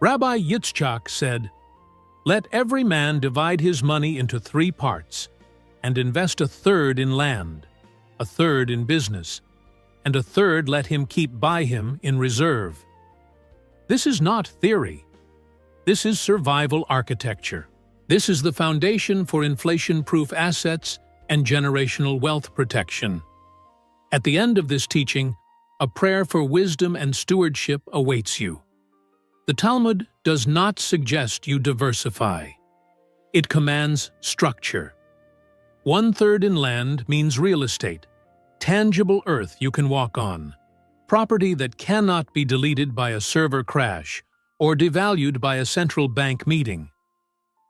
Rabbi Yitzchak said, "Let every man divide his money into 3 parts, and invest 1/3 in land, 1/3 in business, and 1/3 let him keep by him in reserve." This is not theory. This is survival architecture. This is the foundation for inflation-proof assets and generational wealth protection. At the end of this teaching, a prayer for wisdom and stewardship awaits you. The Talmud does not suggest you diversify. It commands structure. 1/3 in land means real estate, tangible earth you can walk on, property that cannot be deleted by a server crash or devalued by a central bank meeting.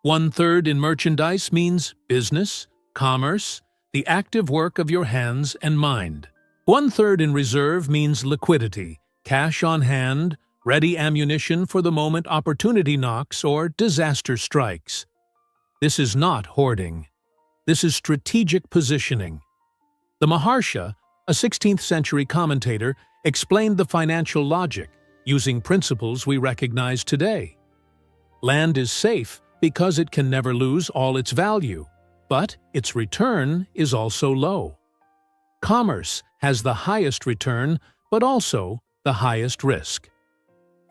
1/3 in merchandise means business, commerce, the active work of your hands and mind. 1/3 in reserve means liquidity, cash on hand, ready ammunition for the moment opportunity knocks or disaster strikes. This is not hoarding. This is strategic positioning. The Maharsha, a 16th century commentator, explained the financial logic using principles we recognize today. Land is safe because it can never lose all its value, but its return is also low. Commerce has the highest return, but also the highest risk.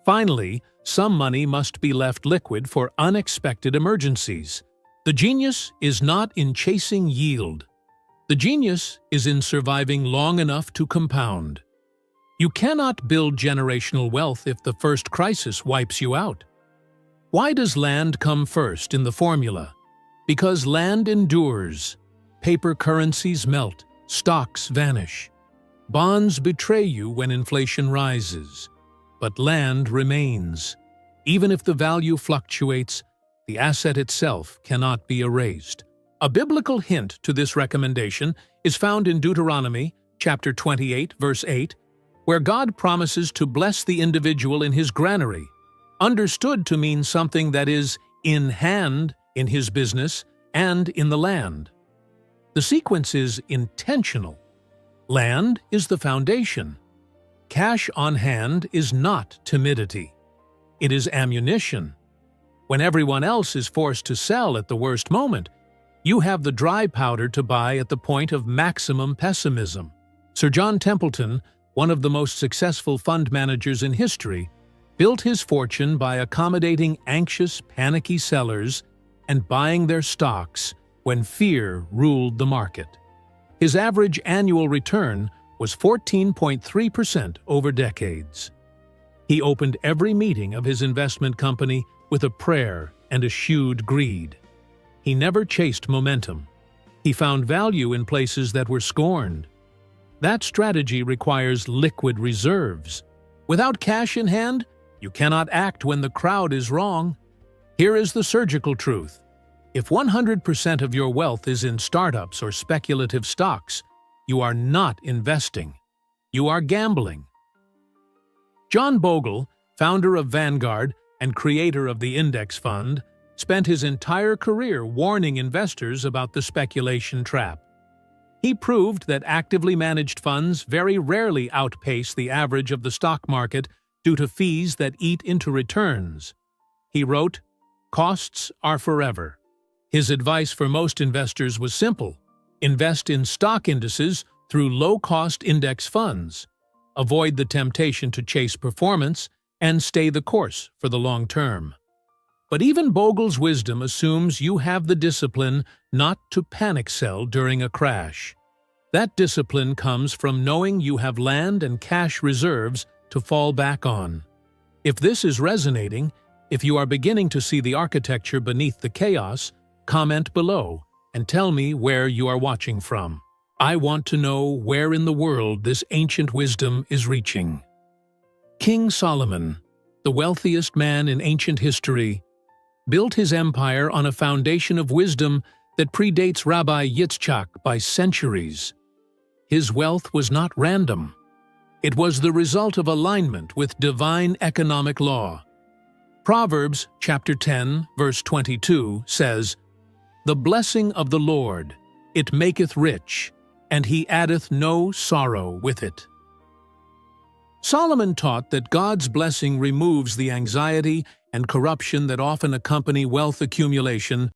Finally, some money must be left liquid for unexpected emergencies. The genius is not in chasing yield. The genius is in surviving long enough to compound. You cannot build generational wealth if the first crisis wipes you out. Why does land come first in the formula? Because land endures. Paper currencies melt, stocks vanish. Bonds betray you when inflation rises. But land remains. Even if the value fluctuates, the asset itself cannot be erased. A biblical hint to this recommendation is found in Deuteronomy, chapter 28, verse 8, where God promises to bless the individual in his granary, understood to mean something that is in hand in his business and in the land. The sequence is intentional. Land is the foundation. Cash on hand is not timidity. It is ammunition. When everyone else is forced to sell at the worst moment, you have the dry powder to buy at the point of maximum pessimism. Sir John Templeton, one of the most successful fund managers in history, built his fortune by accommodating anxious, panicky sellers and buying their stocks when fear ruled the market. His average annual return was 14.3% over decades. He opened every meeting of his investment company with a prayer and eschewed greed. He never chased momentum. He found value in places that were scorned. That strategy requires liquid reserves. Without cash in hand, you cannot act when the crowd is wrong. Here is the surgical truth. If 100% of your wealth is in startups or speculative stocks, you are not investing. You are gambling. John Bogle, founder of Vanguard and creator of the index fund, spent his entire career warning investors about the speculation trap. He proved that actively managed funds very rarely outpace the average of the stock market due to fees that eat into returns. He wrote, "Costs are forever." His advice for most investors was simple: invest in stock indices through low-cost index funds, avoid the temptation to chase performance, and stay the course for the long term. But even Bogle's wisdom assumes you have the discipline not to panic sell during a crash. That discipline comes from knowing you have land and cash reserves to fall back on. If this is resonating, if you are beginning to see the architecture beneath the chaos, comment below and tell me where you are watching from. I want to know where in the world this ancient wisdom is reaching. King Solomon, the wealthiest man in ancient history, built his empire on a foundation of wisdom that predates Rabbi Yitzchak by centuries. His wealth was not random. It was the result of alignment with divine economic law. Proverbs chapter 10, verse 22 says, "The blessing of the Lord, it maketh rich, and he addeth no sorrow with it." Solomon taught that God's blessing removes the anxiety and corruption that often accompany wealth accumulation